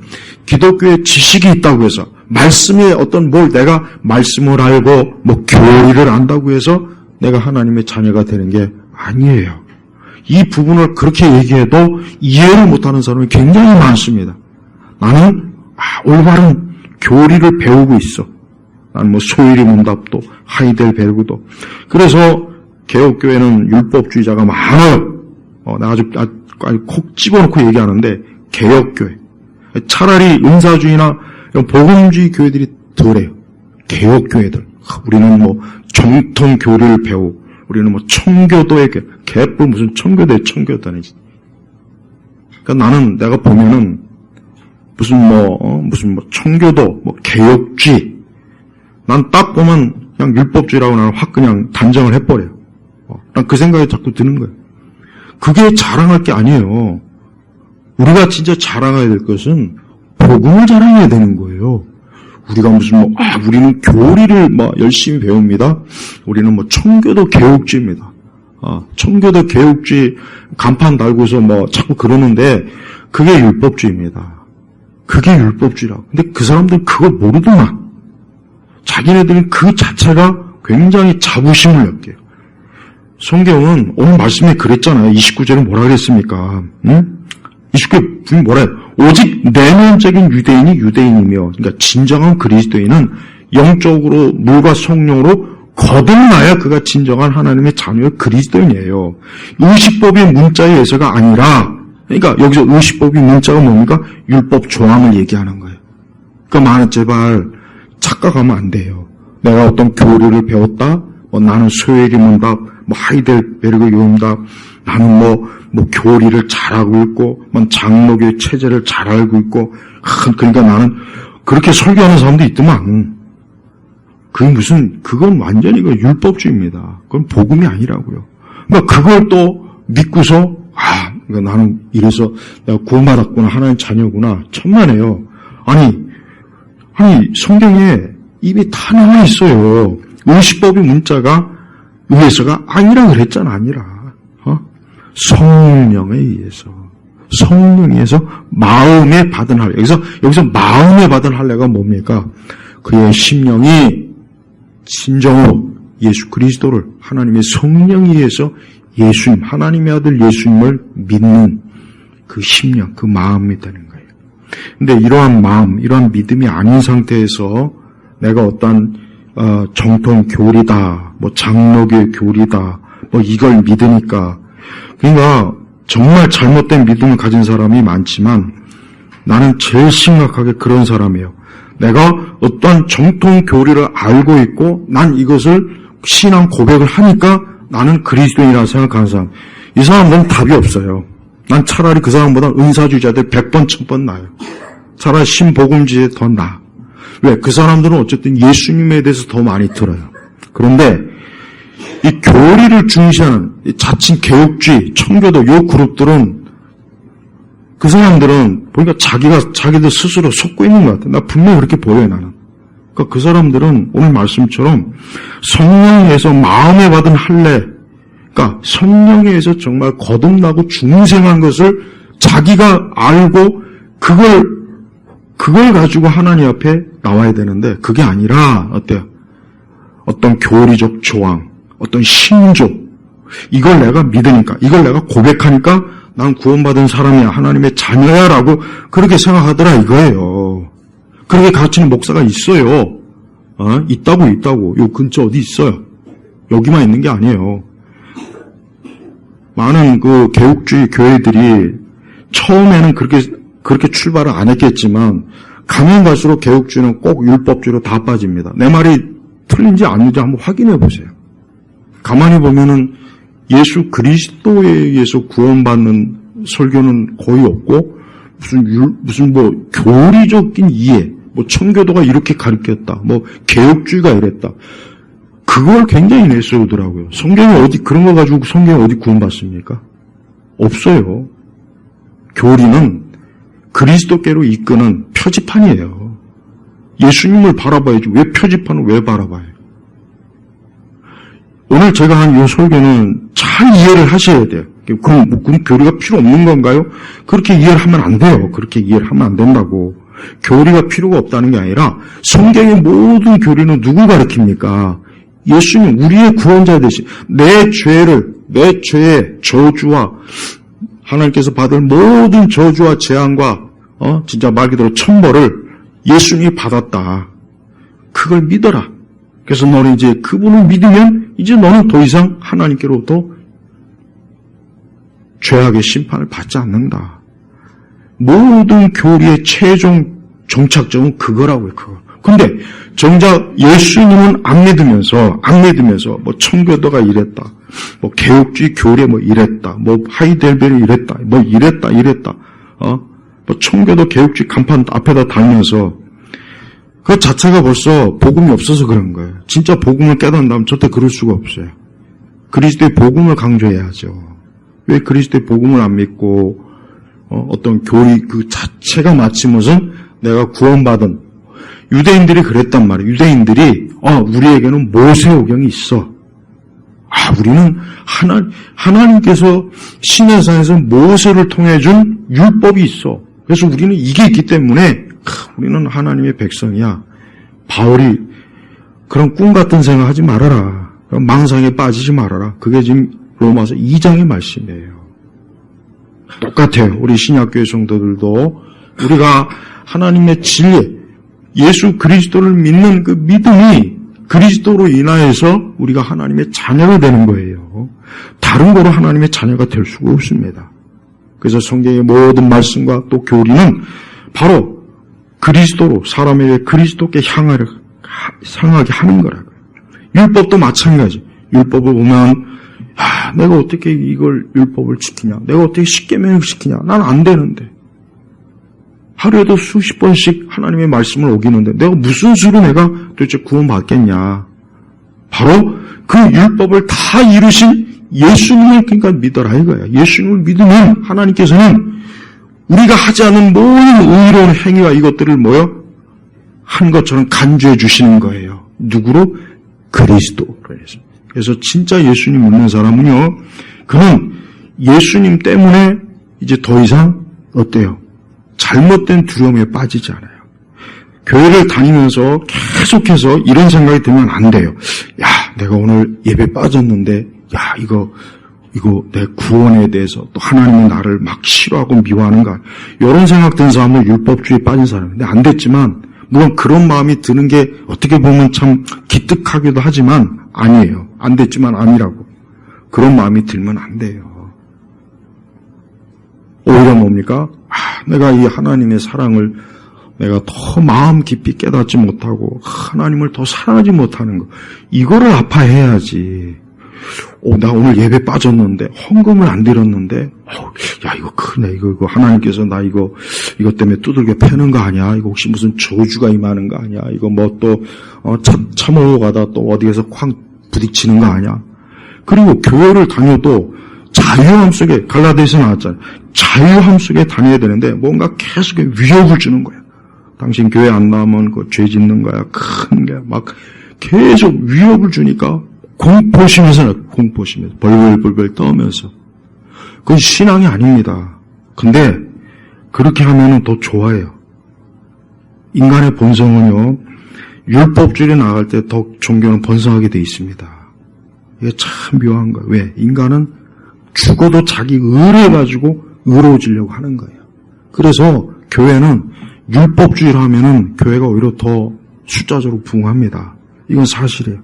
기독교의 지식이 있다고 해서 말씀에 내가 말씀을 알고 교리를 안다고 해서 내가 하나님의 자녀가 되는 게 아니에요. 이 부분을 그렇게 얘기해도 이해를 못하는 사람이 굉장히 많습니다. 나는 올바른 교리를 배우고 있어. 나는 소일이 문답도 하이델베르그도. 그래서 개혁교회는 율법주의자가 많아요. 나 아주 콕 집어넣고 얘기하는데 개혁교회. 차라리 은사주의나 이런 복음주의 교회들이 덜해요. 개혁교회들. 우리는 정통 교리를 배우고 우리는 청교도의 개뿔 무슨 청교도의 청교도네. 그러니까 나는 내가 보면은 무슨 청교도 개혁주의. 난 딱 보면 그냥 율법주의라고 나는 확 그냥 단정을 해버려요. 난 그 생각이 자꾸 드는 거예요. 그게 자랑할 게 아니에요. 우리가 진짜 자랑해야 될 것은 복음을 자랑해야 되는 거예요. 우리가 우리는 교리를 열심히 배웁니다. 우리는 청교도 개혁주의입니다. 청교도 개혁주의 간판 달고서 자꾸 그러는데 그게 율법주의입니다. 그게 율법주의라고. 근데 그 사람들은 그걸 모르더만. 자기네들은 그 자체가 굉장히 자부심을 느껴요. 성경은 오늘 말씀에 그랬잖아요. 29절은 뭐라 그랬습니까? 29절 분명히 뭐라 해요? 오직 내면적인 유대인이 유대인이며, 그러니까 진정한 그리스도인은 영적으로 물과 성령으로 거듭나야 그가 진정한 하나님의 자녀의 그리스도인이에요. 의식법의 문자에 의해서가 아니라, 그러니까 여기서 의식법의 문자가 뭡니까? 율법 조항을 얘기하는 거예요. 그러니까 제발 착각하면 안 돼요. 내가 어떤 교리를 배웠다? 나는 소외리 문답, 하이델베르그 요음답, 나는 교리를 잘 알고 있고, 장로교의 체제를 잘 알고 있고, 그러니까 나는 그렇게 설교하는 사람도 있더만. 그건 완전히 율법주의입니다. 그건 복음이 아니라고요. 그러니까 그걸 또 믿고서, 그러니까 나는 이래서 내가 구원받았구나, 하나님 자녀구나, 천만에요. 아니, 성경에 입이 다 나와 있어요. 의식법의 문자가 의해서가 아니라 그랬잖아, 아니라. 성령에 의해서 마음에 받은 할례. 여기서 마음에 받은 할례가 뭡니까? 그의 심령이 진정으로 예수 그리스도를 하나님의 성령에 의해서 예수님, 하나님의 아들 예수님을 믿는 그 심령, 그 마음이 되는 거예요. 근데 이러한 마음, 이러한 믿음이 아닌 상태에서 내가 어떤 정통 교리다, 장로교의 교리다, 이걸 믿으니까, 그러니까 정말 잘못된 믿음을 가진 사람이 많지만 나는 제일 심각하게 그런 사람이에요. 내가 어떠한 정통 교리를 알고 있고 난 이것을 신앙 고백을 하니까 나는 그리스도인이라고 생각하는 사람, 이 사람들은 답이 없어요. 난 차라리 그 사람보다 은사주의자들 100번 1000번 나아요. 차라리 신복음주의 더 나아. 왜? 그 사람들은 어쨌든 예수님에 대해서 더 많이 들어요. 그런데 이 교리를 중시하는 자칭 개혁주의, 청교도 이 그룹들은, 그 사람들은 보니까 자기들 스스로 속고 있는 것 같아. 나 분명히 그렇게 보여요, 나는. 그러니까 그 사람들은 오늘 말씀처럼 성령에 의해서 마음에 받은 할례, 그러니까 성령에 의해서 정말 거듭나고 중생한 것을 자기가 알고 그걸 그걸 가지고 하나님 앞에 나와야 되는데 그게 아니라 어때요? 어떤 교리적 조항, 어떤 신조, 이걸 내가 믿으니까, 이걸 내가 고백하니까 난 구원받은 사람이야, 하나님의 자녀야 라고 그렇게 생각하더라 이거예요. 그렇게 가르치는 목사가 있어요. 있다고. 요 근처 어디 있어요. 여기만 있는 게 아니에요. 많은 그 개혁주의 교회들이 처음에는 그렇게 출발을 안 했겠지만 가면 갈수록 개혁주의는 꼭 율법주의로 다 빠집니다. 내 말이 틀린지 아닌지 한번 확인해 보세요. 가만히 보면은 예수 그리스도에 의해서 구원받는 설교는 거의 없고 무슨 교리적인 이해, 청교도가 이렇게 가르쳤다, 개혁주의가 이랬다. 그걸 굉장히 내세우더라고요. 성경에 어디 그런 거 가지고 성경에 어디 구원받습니까? 없어요. 교리는 그리스도께로 이끄는 표지판이에요. 예수님을 바라봐야지 왜 표지판을 왜 바라봐요? 오늘 제가 한 이 설교는 잘 이해를 하셔야 돼요. 그럼 교리가 필요 없는 건가요? 그렇게 이해를 하면 안 돼요. 그렇게 이해를 하면 안 된다고. 교리가 필요가 없다는 게 아니라 성경의 모든 교리는 누구 가르칩니까? 예수님, 우리의 구원자 되신 내 죄의 저주와 하나님께서 받을 모든 저주와 재앙과 진짜 말 그대로 천벌을 예수님이 받았다. 그걸 믿어라. 그래서 너는 이제 그분을 믿으면 이제 너는 더 이상 하나님께로부터 죄악의 심판을 받지 않는다. 모든 교리의 최종 정착점은 그거라고요. 그거. 근데 정작 예수님은 안 믿으면서 청교도가 이랬다, 개혁주의 교리 이랬다, 하이델베르 이랬다, 청교도 개혁주의 간판 앞에다 달면서 그 자체가 벌써 복음이 없어서 그런 거예요. 진짜 복음을 깨닫는다면 절대 그럴 수가 없어요. 그리스도의 복음을 강조해야죠. 왜 그리스도의 복음을 안 믿고 어떤 교리 그 자체가 마치 무슨 내가 구원받은 유대인들이 그랬단 말이에요. 유대인들이 우리에게는 모세오경이 있어. 우리는 하나님께서 시내산에서 모세를 통해 준 율법이 있어. 그래서 우리는 이게 있기 때문에 우리는 하나님의 백성이야. 바울이 그런 꿈 같은 생각 하지 말아라. 망상에 빠지지 말아라. 그게 지금 로마서 2장의 말씀이에요. 똑같아요. 우리 신약교회 성도들도 우리가 하나님의 진리, 예수 그리스도를 믿는 그 믿음이 그리스도로 인하여서 우리가 하나님의 자녀가 되는 거예요. 다른 거로 하나님의 자녀가 될 수가 없습니다. 그래서 성경의 모든 말씀과 또 교리는 바로 그리스도로 사람에게 그리스도께 향하게 하는 거라고요. 율법도 마찬가지. 율법을 보면 내가 어떻게 이걸 율법을 지키냐, 내가 어떻게 십계명을 지키냐, 난 안 되는데. 하루에도 수십 번씩 하나님의 말씀을 어기는데 내가 무슨 수로 내가 도대체 구원받겠냐. 바로 그 율법을 다 이루신 예수님을 그러니까 믿어라 이거야. 예수님을 믿으면 하나님께서는 우리가 하지 않은 모든 의로운 행위와 이것들을 한 것처럼 간주해 주시는 거예요. 누구로? 그리스도로 해서. 그래서 진짜 예수님 믿는 사람은요, 그는 예수님 때문에 이제 더 이상 어때요? 잘못된 두려움에 빠지지 않아요. 교회를 다니면서 계속해서 이런 생각이 들면 안 돼요. 야, 내가 오늘 예배 빠졌는데, 야, 이거 내 구원에 대해서 또 하나님이 나를 막 싫어하고 미워하는가. 이런 생각 든 사람은 율법주의에 빠진 사람인데 안 됐지만, 물론 그런 마음이 드는 게 어떻게 보면 참 기특하기도 하지만 아니에요. 안 됐지만 아니라고. 그런 마음이 들면 안 돼요. 오히려 뭡니까? 내가 이 하나님의 사랑을 내가 더 마음 깊이 깨닫지 못하고 하나님을 더 사랑하지 못하는 거, 이거를 아파해야지. 나 오늘 예배 빠졌는데 헌금을 안 드렸는데 야, 이거 크네. 이거 하나님께서 나 이거 때문에 두들겨 패는 거 아니야? 이거 혹시 무슨 저주가 임하는 거 아니야? 이거 또 차 몰고 가다 또 어디에서 쾅 부딪히는 거 아니야? 그리고 교회를 다녀도 자유함 속에, 갈라디아서 나왔잖아요. 자유함 속에 다녀야 되는데 뭔가 계속 위협을 주는 거야. 당신 교회 안 나오면 죄 짓는 거야. 큰 게 막 계속 위협을 주니까 공포심에서 벌벌벌벌 떠면서. 그건 신앙이 아닙니다. 근데 그렇게 하면은 더 좋아해요. 인간의 본성은요, 율법주의로 나갈 때 더 종교는 번성하게 돼 있습니다. 이게 참 묘한 거예요. 왜? 인간은 죽어도 자기 의를 가지고 의로워지려고 하는 거예요. 그래서 교회는 율법주의를 하면은 교회가 오히려 더 숫자적으로 부흥합니다. 이건 사실이에요.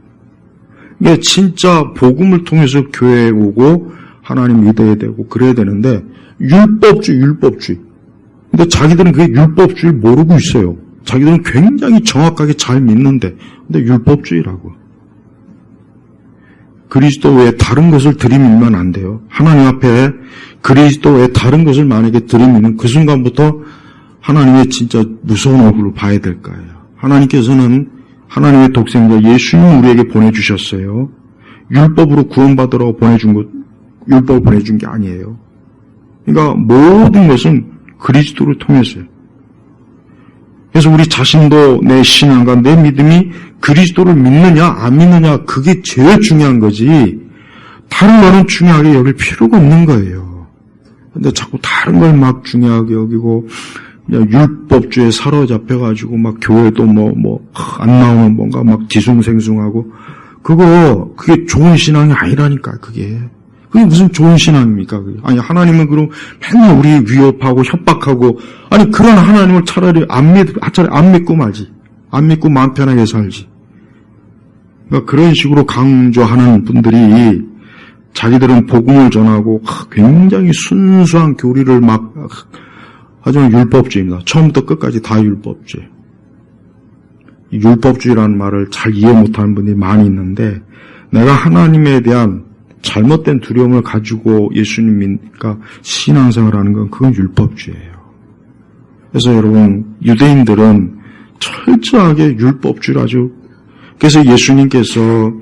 이게 진짜 복음을 통해서 교회에 오고 하나님 믿어야 되고 그래야 되는데 율법주의. 근데 자기들은 그게 율법주의를 모르고 있어요. 자기들은 굉장히 정확하게 잘 믿는데 근데 율법주의라고. 그리스도 외에 다른 것을 들이밀면 안 돼요. 하나님 앞에 그리스도 외에 다른 것을 만약에 들이밀면 그 순간부터 하나님의 진짜 무서운 얼굴을 봐야 될 거예요. 하나님께서는 하나님의 독생자 예수님 우리에게 보내주셨어요. 율법으로 구원받으라고 율법을 보내준 게 아니에요. 그러니까 모든 것은 그리스도를 통해서요. 그래서 우리 자신도 내 신앙과 내 믿음이 그리스도를 믿느냐 안 믿느냐 그게 제일 중요한 거지 다른 거는 중요하게 여길 필요가 없는 거예요. 근데 자꾸 다른 걸 막 중요하게 여기고 율법주의에 사로잡혀가지고 막 교회도 안 나오면 뭔가 막 뒤숭생숭하고 그게 좋은 신앙이 아니라니까 그게 무슨 좋은 신앙입니까? 그게. 아니 하나님은 그럼 맨날 우리 위협하고 협박하고 아니 그런 하나님을 차라리 안 믿고 말지 안 믿고 마음 편하게 살지. 그러니까 그런 식으로 강조하는 분들이 자기들은 복음을 전하고 굉장히 순수한 교리를 막 하지만 율법주의입니다. 처음부터 끝까지 다 율법주의. 율법주의라는 말을 잘 이해 못하는 분들이 많이 있는데 내가 하나님에 대한 잘못된 두려움을 가지고 예수님이니까 신앙생활하는 건 그건 율법주의예요. 그래서 여러분 유대인들은 철저하게 율법주의를 아주 그래서 예수님께서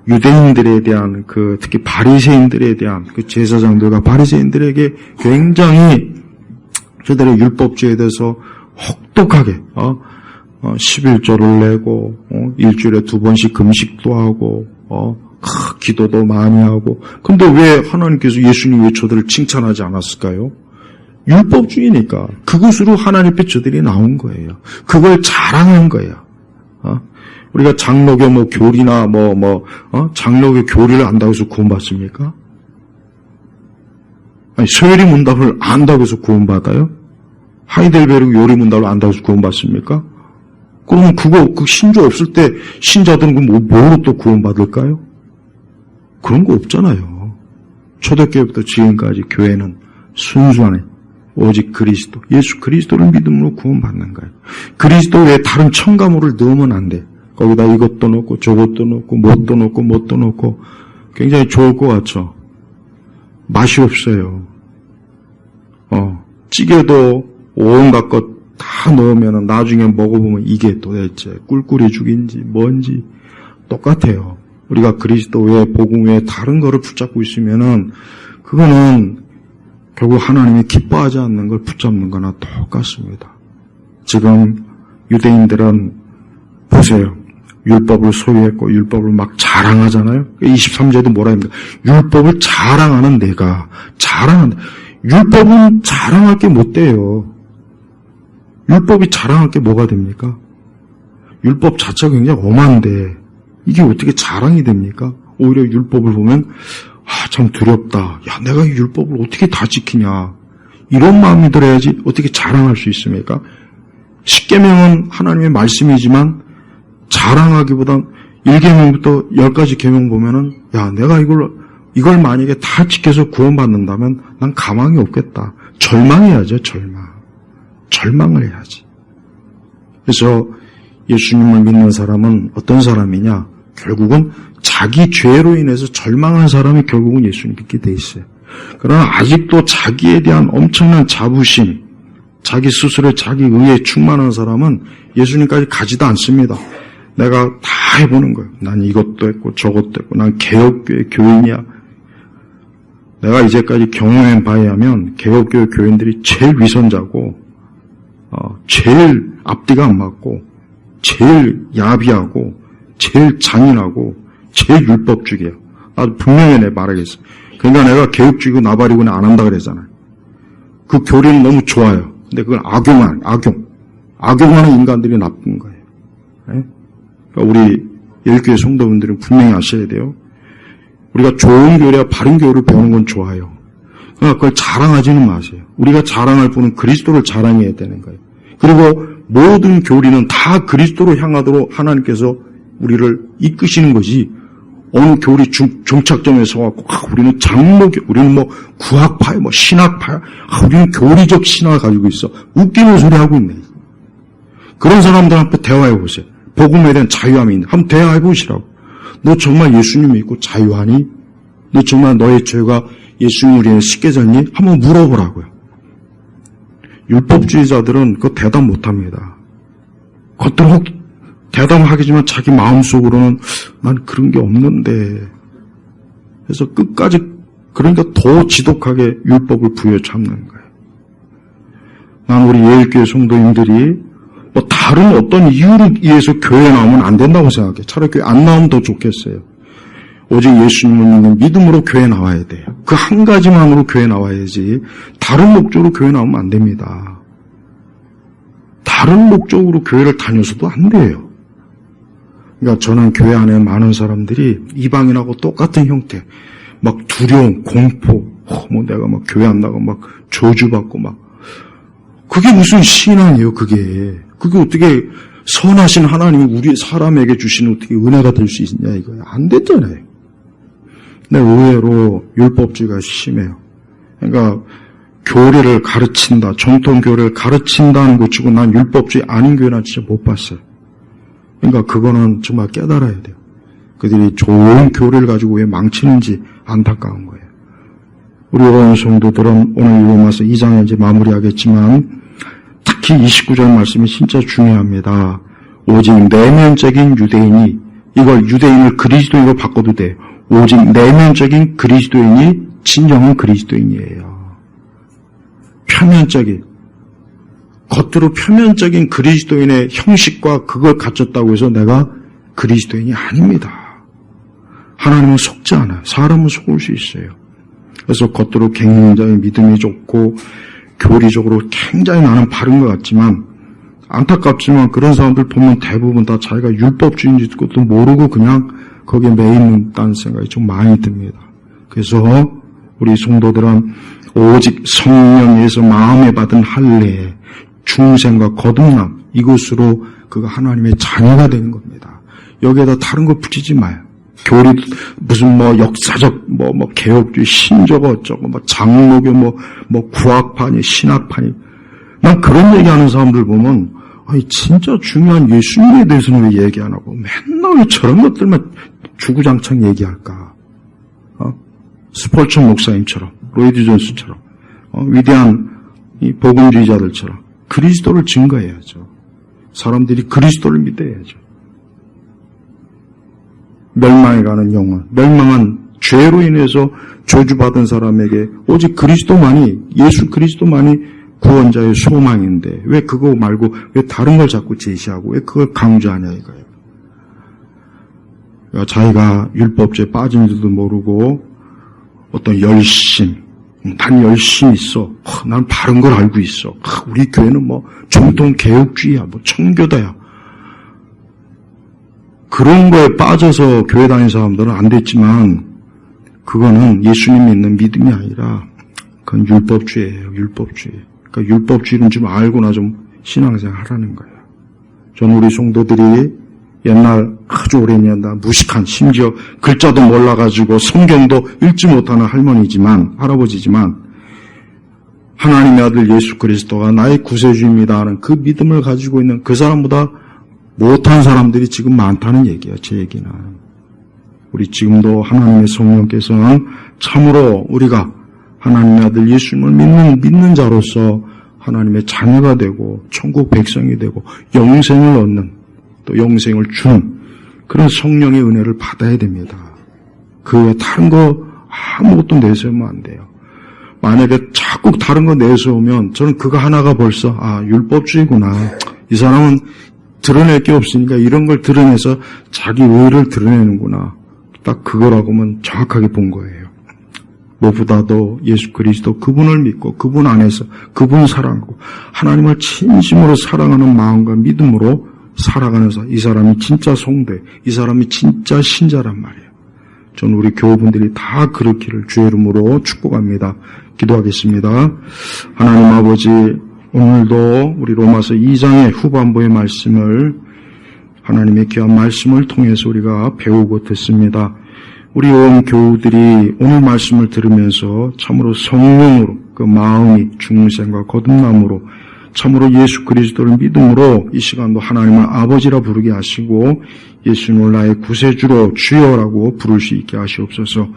유대인들에 대한 특히 바리새인들에 대한 제사장들과 바리새인들에게 굉장히 저들의 율법주의에 대해서 혹독하게 11조를 내고 일주일에 2번씩 금식도 하고 기도도 많이 하고 근데 왜 하나님께서 예수님 왜 저들을 칭찬하지 않았을까요? 율법주의니까 그것으로 하나님 앞에 저들이 나온 거예요. 그걸 자랑한 거예요. 우리가 장로교 교리나 장로교 교리를 안다고 해서 구원받습니까? 아니 소요리 문답을 안다고 해서 구원받아요? 하이델베르크 요리 문답을 안다고 해서 구원받습니까? 그러면 그 신조 없을 때 신자들은 뭐로 또 구원받을까요? 그런 거 없잖아요. 초대교회부터 지금까지 교회는 순수하네. 오직 그리스도, 예수 그리스도를 믿음으로 구원받는 거예요. 그리스도 외에 다른 첨가물을 넣으면 안 돼. 거기다 이것도 넣고 저것도 넣고 뭣도 넣고 굉장히 좋을 것 같죠. 맛이 없어요. 찌개도 온갖 것 다 넣으면 나중에 먹어보면 이게 도대체 꿀꿀이 죽인지 뭔지 똑같아요. 우리가 그리스도 외에 복음 외에 다른 거를 붙잡고 있으면은 그거는 결국 하나님이 기뻐하지 않는 걸 붙잡는 거나 똑같습니다. 지금 유대인들은 보세요. 율법을 소유했고 율법을 막 자랑하잖아요. 23절도 뭐라 합니까? 율법을 자랑하는 내가 율법은 자랑할 게 못 돼요. 율법이 자랑할 게 뭐가 됩니까? 율법 자체가 굉장히 엄한데 이게 어떻게 자랑이 됩니까? 오히려 율법을 보면 참 두렵다. 야, 내가 이 율법을 어떻게 다 지키냐. 이런 마음이 들어야지 어떻게 자랑할 수 있습니까? 십계명은 하나님의 말씀이지만 자랑하기보단 1계명부터 10가지 계명 보면은 야, 내가 이걸 만약에 다 지켜서 구원받는다면 난 가망이 없겠다. 절망해야죠, 절망을 해야지. 그래서 예수님을 믿는 사람은 어떤 사람이냐? 결국은 자기 죄로 인해서 절망한 사람이 결국은 예수님 믿게 돼 있어요. 그러나 아직도 자기에 대한 엄청난 자부심, 자기 스스로 자기 의에 충만한 사람은 예수님까지 가지도 않습니다. 내가 다 해보는 거예요. 난 이것도 했고 저것도 했고 난 개혁교회 교인이야. 내가 이제까지 경험한 바에 하면 개혁교회 교인들이 제일 위선자고 제일 앞뒤가 안 맞고 제일 야비하고 제일 잔인하고 제일 율법주의야. 나도 분명히 말하겠어. 그러니까 내가 개혁주의고 나발이고 안 한다 그랬잖아요. 그 교리는 너무 좋아요. 근데 그건 악용. 악용하는 인간들이 나쁜 거예요. 네? 그러니까 우리 열교회 성도분들은 분명히 아셔야 돼요. 우리가 좋은 교리와 바른 교리를 배우는 건 좋아요. 그러니까 그걸 자랑하지는 마세요. 우리가 자랑할 분은 그리스도를 자랑해야 되는 거예요. 그리고 모든 교리는 다 그리스도로 향하도록 하나님께서 우리를 이끄시는 것이 어느 교리 종착점에 서갖고 우리는 장로, 우리는 뭐 구학파야, 뭐 신학파야, 우리는 교리적 신학을 가지고 있어. 웃기는 소리 하고 있네. 그런 사람들 앞에 대화해 보세요. 복음에 대한 자유함이 있는. 한번 대화해 보시라고. 너 정말 예수님 믿고 자유하니? 너 정말 너의 죄가 예수님 우리에게 씻겨졌니? 한번 물어보라고요. 율법주의자들은 그거 대답 못합니다. 겉으로 대답하겠지만 자기 마음속으로는 난 그런 게 없는데 그래서 끝까지 그러니까 더 지독하게 율법을 부여잡는 거예요. 난 우리 예일교회 성도님들이 뭐 다른 어떤 이유로 위해서 교회에 나오면 안 된다고 생각해. 차라리 교회 안 나오면 더 좋겠어요. 오직 예수님을 믿는 믿음으로 교회에 나와야 돼요. 그 한 가지만으로 교회에 나와야지 다른 목적으로 교회에 나오면 안 됩니다. 다른 목적으로 교회를 다녀서도 안 돼요. 그러니까 저는 교회 안에 많은 사람들이 이방인하고 똑같은 형태, 막 두려움, 공포, 뭐 내가 막 교회 안 나가고 막 저주받고 막 그게 무슨 신앙이에요? 그게 어떻게 선하신 하나님이 우리 사람에게 주시는 어떻게 은혜가 될 수 있냐 이거예요? 안 됐잖아요. 근데 의외로 율법주의가 심해요. 그러니까 교리를 가르친다, 정통 교리를 가르친다는 것 치고 난 율법주의 아닌 교회는 진짜 못 봤어요. 그러니까 그거는 정말 깨달아야 돼요. 그들이 좋은 교리를 가지고 왜 망치는지 안타까운 거예요. 우리 여러분 성도들은 오늘 로마서 2장에 이제 마무리하겠지만 특히 29절 말씀이 진짜 중요합니다. 오직 내면적인 유대인이 이걸 유대인을 그리스도인으로 바꿔도 돼요. 오직 내면적인 그리스도인이 진정한 그리스도인이에요. 표면적인 겉으로 표면적인 그리스도인의 형식과 그걸 갖췄다고 해서 내가 그리스도인이 아닙니다. 하나님은 속지 않아요. 사람은 속을 수 있어요. 그래서 겉으로 굉장히 믿음이 좋고 교리적으로 굉장히 나는 바른 것 같지만 안타깝지만 그런 사람들 보면 대부분 다 자기가 율법주의인지 것도 모르고 그냥 거기에 매 있는다는 생각이 좀 많이 듭니다. 그래서 우리 성도들은 오직 성령에서 마음에 받은 할례, 중생과 거듭남 이것으로 그가 하나님의 자녀가 되는 겁니다. 여기에다 다른 거 붙이지 마요. 교리 무슨 뭐 역사적 뭐 개혁주의 신조가 어쩌고 뭐 장로교 뭐 구학파니 신학파니 난 그런 얘기하는 사람들 보면 아니 진짜 중요한 예수님에 대해서는 왜 얘기 안 하고 맨날 왜 저런 것들만 주구장창 얘기할까? 스폴천 목사님처럼 로이드 존스처럼 위대한 이 복음주의자들처럼 그리스도를 증거해야죠. 사람들이 그리스도를 믿어야죠. 멸망해가는 영혼, 멸망한 죄로 인해서 저주받은 사람에게 오직 그리스도만이, 예수 그리스도만이 구원자의 소망인데 왜 그거 말고 왜 다른 걸 자꾸 제시하고 왜 그걸 강조하냐 이거예요. 그러니까 자기가 율법죄에 빠진 줄도 모르고 어떤 열심, 난 열심히 있어. 난 바른 걸 알고 있어. 우리 교회는 뭐 정통 개혁주의야, 뭐 청교다야. 그런 거에 빠져서 교회 다니는 사람들은 안 됐지만 그거는 예수님 믿는 믿음이 아니라 그건 율법주의예요. 율법주의. 그러니까 율법주의는 좀 알고나 좀 신앙생활 하라는 거예요. 저는 우리 성도들이 옛날 아주 오랜 년다 무식한 심지어 글자도 몰라가지고 성경도 읽지 못하는 할아버지지만 하나님의 아들 예수 그리스도가 나의 구세주입니다 하는 그 믿음을 가지고 있는 그 사람보다 못한 사람들이 지금 많다는 얘기예요. 제 얘기는. 우리 지금도 하나님의 성령께서는 참으로 우리가 하나님의 아들 예수님을 믿는 자로서 하나님의 자녀가 되고 천국 백성이 되고 영생을 얻는 또 영생을 주는 그런 성령의 은혜를 받아야 됩니다. 그 외에 다른 거 아무것도 내세우면 안 돼요. 만약에 자꾸 다른 거 내세우면 저는 그거 하나가 벌써 율법주의구나. 이 사람은 드러낼 게 없으니까 이런 걸 드러내서 자기 의를 드러내는구나. 딱 그거라고만 정확하게 본 거예요. 무엇보다도 예수 그리스도 그분을 믿고 그분 안에서 그분 사랑하고 하나님을 진심으로 사랑하는 마음과 믿음으로 살아가면서 이 사람이 진짜 성도, 이 사람이 진짜 신자란 말이에요. 저는 우리 교우분들이 다 그렇기를 주의 이름으로 축복합니다. 기도하겠습니다. 하나님 아버지, 오늘도 우리 로마서 2장의 후반부의 말씀을 하나님의 귀한 말씀을 통해서 우리가 배우고 듣습니다. 우리 온 교우들이 오늘 말씀을 들으면서 참으로 성령으로 그 마음이 중생과 거듭남으로 참으로 예수 그리스도를 믿음으로 이 시간도 하나님을 아버지라 부르게 하시고 예수는 나의 구세주로 주여라고 부를 수 있게 하시옵소서.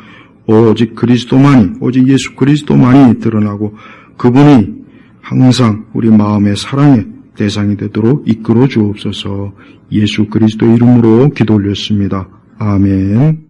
오직 그리스도만이, 오직 예수 그리스도만이 드러나고 그분이 항상 우리 마음의 사랑의 대상이 되도록 이끌어 주옵소서. 예수 그리스도 이름으로 기도 올렸습니다. 아멘.